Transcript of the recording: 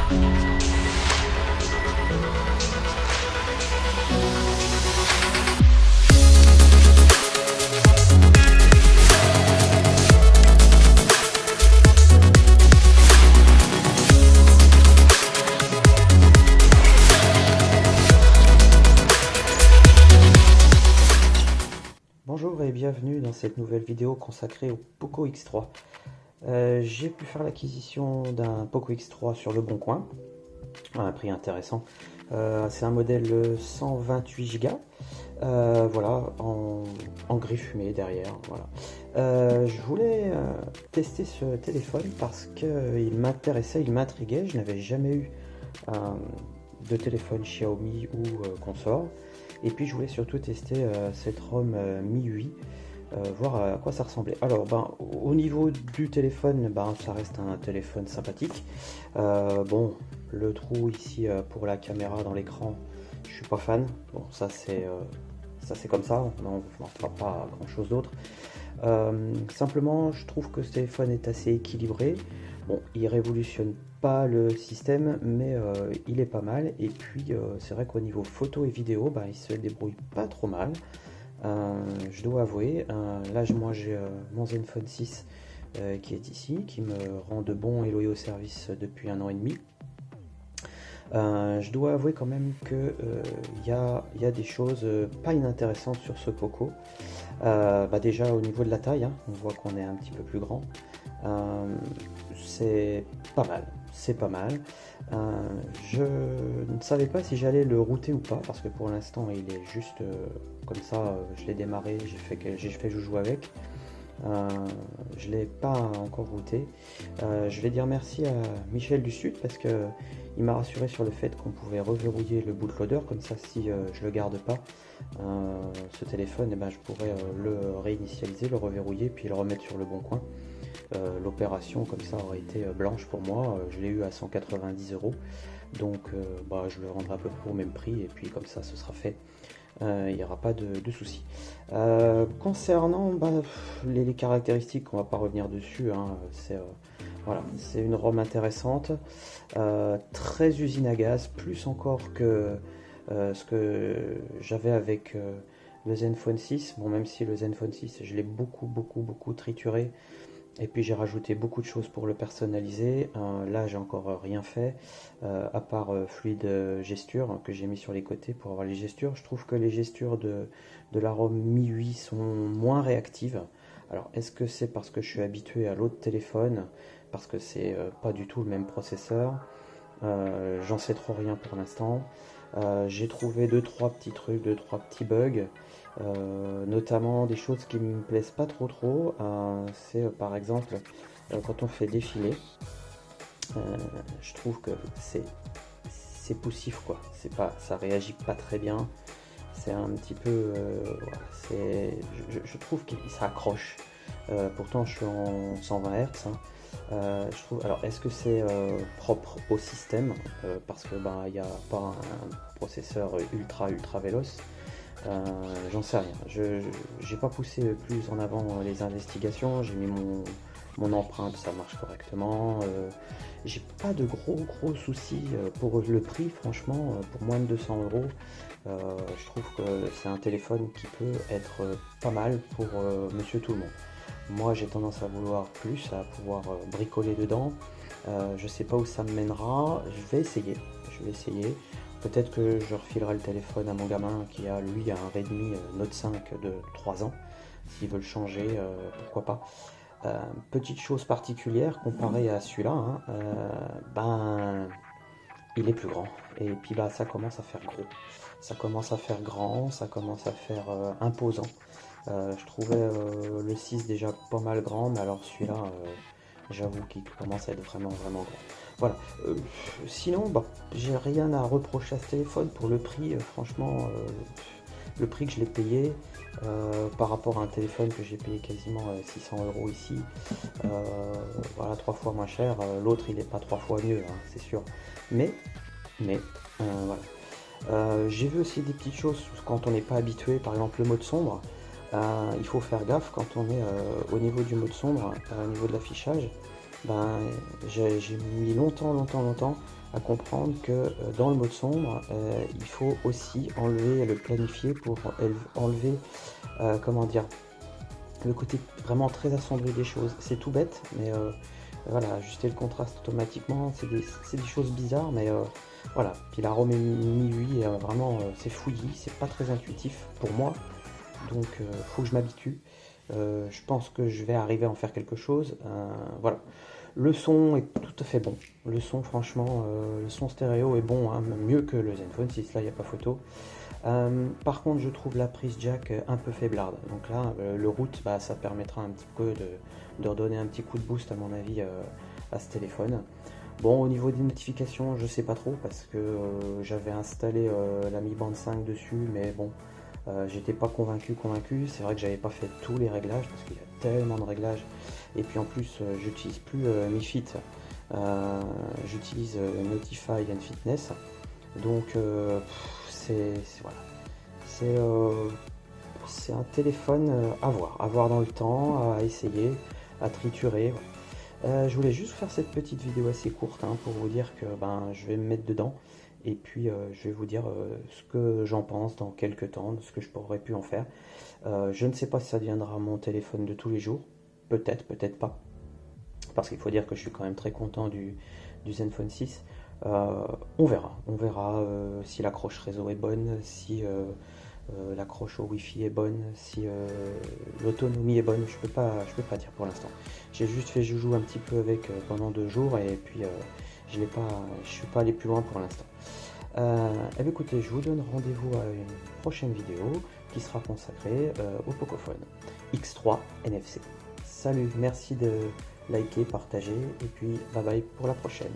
Bonjour et bienvenue dans cette nouvelle vidéo consacrée au Poco X3. J'ai pu faire l'acquisition d'un Poco X3 sur le Bon Coin, à un prix intéressant. C'est un modèle 128 Go, voilà, en gris fumé derrière. Voilà. Je voulais tester ce téléphone parce qu'il m'intéressait, il m'intriguait. Je n'avais jamais eu de téléphone Xiaomi ou consort. Et puis je voulais surtout tester cette ROM MIUI, voir à quoi ça ressemblait. Alors au niveau du téléphone, ça reste un téléphone sympathique. Bon, le trou ici pour la caméra dans l'écran, je suis pas fan. Bon, ça c'est comme ça, on n'en fera pas grand chose d'autre. Simplement, je trouve que ce téléphone est assez équilibré. Bon, il révolutionne pas le système, mais il est pas mal. Et puis, c'est vrai qu'au niveau photo et vidéo, il se débrouille pas trop mal. Je dois avouer, là, moi, j'ai mon Zenfone 6 qui est ici, qui me rend de bons et loyaux services depuis 1 an et demi. Je dois avouer quand même que y a des choses pas inintéressantes sur ce Poco. Déjà au niveau de la taille, on voit qu'on est un petit peu plus grand. C'est pas mal. Je ne savais pas si j'allais le router ou pas, parce que pour l'instant il est juste comme ça. Je l'ai démarré, j'ai fait joujou avec. Je l'ai pas encore routé. Je vais dire merci à Michel du Sud parce que il m'a rassuré sur le fait qu'on pouvait reverrouiller le bootloader, comme ça si je le garde pas ce téléphone, je pourrais le réinitialiser, le reverrouiller puis le remettre sur le Bon Coin. L'opération comme ça aurait été blanche pour moi. Je l'ai eu à 190 €, donc je le vendrai à peu près au même prix et puis comme ça ce sera fait. Il n'y aura pas de soucis. Concernant les caractéristiques, on va pas revenir dessus, c'est une ROM intéressante, très usine à gaz, plus encore que ce que j'avais avec le Zenfone 6. Bon, même si le Zenfone 6 je l'ai beaucoup trituré, et puis j'ai rajouté beaucoup de choses pour le personnaliser. Là j'ai encore rien fait, à part fluide gesture que j'ai mis sur les côtés pour avoir les gestures. Je trouve que les gestures de la ROM MIUI sont moins réactives. Alors est-ce que c'est parce que je suis habitué à l'autre téléphone, parce que c'est pas du tout le même processeur? J'en sais trop rien pour l'instant. J'ai trouvé 2-3 petits trucs, 2-3 petits bugs. Notamment des choses qui me plaisent pas trop. C'est par exemple quand on fait défiler, je trouve que c'est poussif quoi. Ça réagit pas très bien. C'est un petit peu, je trouve que ça accroche. Pourtant je suis en 120 Hz. Je trouve. Alors est-ce que c'est propre au système, parce que il n'y a pas un processeur ultra véloce? J'en sais rien. J'ai pas poussé plus en avant les investigations. J'ai mis mon empreinte, ça marche correctement. J'ai pas de gros soucis pour le prix. Franchement, pour moins de 200 €, je trouve que c'est un téléphone qui peut être pas mal pour monsieur tout le monde. Moi j'ai tendance à vouloir plus, à pouvoir bricoler dedans. Je sais pas où ça me mènera. Je vais essayer. Peut-être que je refilerai le téléphone à mon gamin qui a lui un Redmi Note 5 de 3 ans. S'il veut le changer, pourquoi pas. Petite chose particulière comparée à celui-là, il est plus grand. Et puis ça commence à faire gros. Ça commence à faire grand, ça commence à faire imposant. Je trouvais le 6 déjà pas mal grand, mais alors celui-là, j'avoue qu'il commence à être vraiment grand. Voilà. Sinon, j'ai rien à reprocher à ce téléphone pour le prix. Franchement, le prix que je l'ai payé par rapport à un téléphone que j'ai payé quasiment 600 € ici, voilà, 3 fois moins cher. L'autre, il n'est pas 3 fois mieux, c'est sûr. Mais voilà. J'ai vu aussi des petites choses quand on n'est pas habitué, par exemple le mode sombre. Il faut faire gaffe quand on est au niveau du mode sombre, au niveau de l'affichage. J'ai mis longtemps à comprendre que dans le mode sombre, il faut aussi enlever le planifier pour enlever, comment dire, le côté vraiment très assombri des choses. C'est tout bête, mais voilà, ajuster le contraste automatiquement, c'est des choses bizarres, mais voilà. Puis l'arôme minuit, vraiment, c'est fouillis, c'est pas très intuitif pour moi, donc faut que je m'habitue. Je pense que je vais arriver à en faire quelque chose. Voilà. Le son est tout à fait bon. Le son, franchement, le son stéréo est bon, hein, mieux que le Zenfone 6, là, il n'y a pas photo. Par contre, je trouve la prise jack un peu faiblarde. Donc là, le route, bah, ça permettra un petit peu de redonner un petit coup de boost, à mon avis, à ce téléphone. Bon, au niveau des notifications, je sais pas trop parce que j'avais installé la Mi Band 5 dessus, mais bon, j'étais pas convaincu. C'est vrai que j'avais pas fait tous les réglages parce qu'il y a tellement de réglages. Et puis en plus, j'utilise plus Mi Fit, j'utilise Notify and Fitness. Donc voilà, c'est un téléphone à voir dans le temps, à essayer, à triturer. Voilà. Je voulais juste faire cette petite vidéo assez courte, hein, pour vous dire que ben, je vais me mettre dedans et puis je vais vous dire ce que j'en pense dans quelques temps, de ce que je pourrais pu en faire. Je ne sais pas si ça deviendra mon téléphone de tous les jours, peut-être, peut-être pas, parce qu'il faut dire que je suis quand même très content du Zenfone 6. On verra si l'accroche réseau est bonne, si l'accroche au Wi-Fi est bonne, si l'autonomie est bonne. Je peux pas dire pour l'instant. J'ai juste fait joujou un petit peu avec pendant 2 jours et puis je suis pas allé plus loin pour l'instant. Eh bien, écoutez, je vous donne rendez-vous à une prochaine vidéo qui sera consacrée au Pocophone X3 NFC. Salut, merci de liker, partager et puis bye bye pour la prochaine.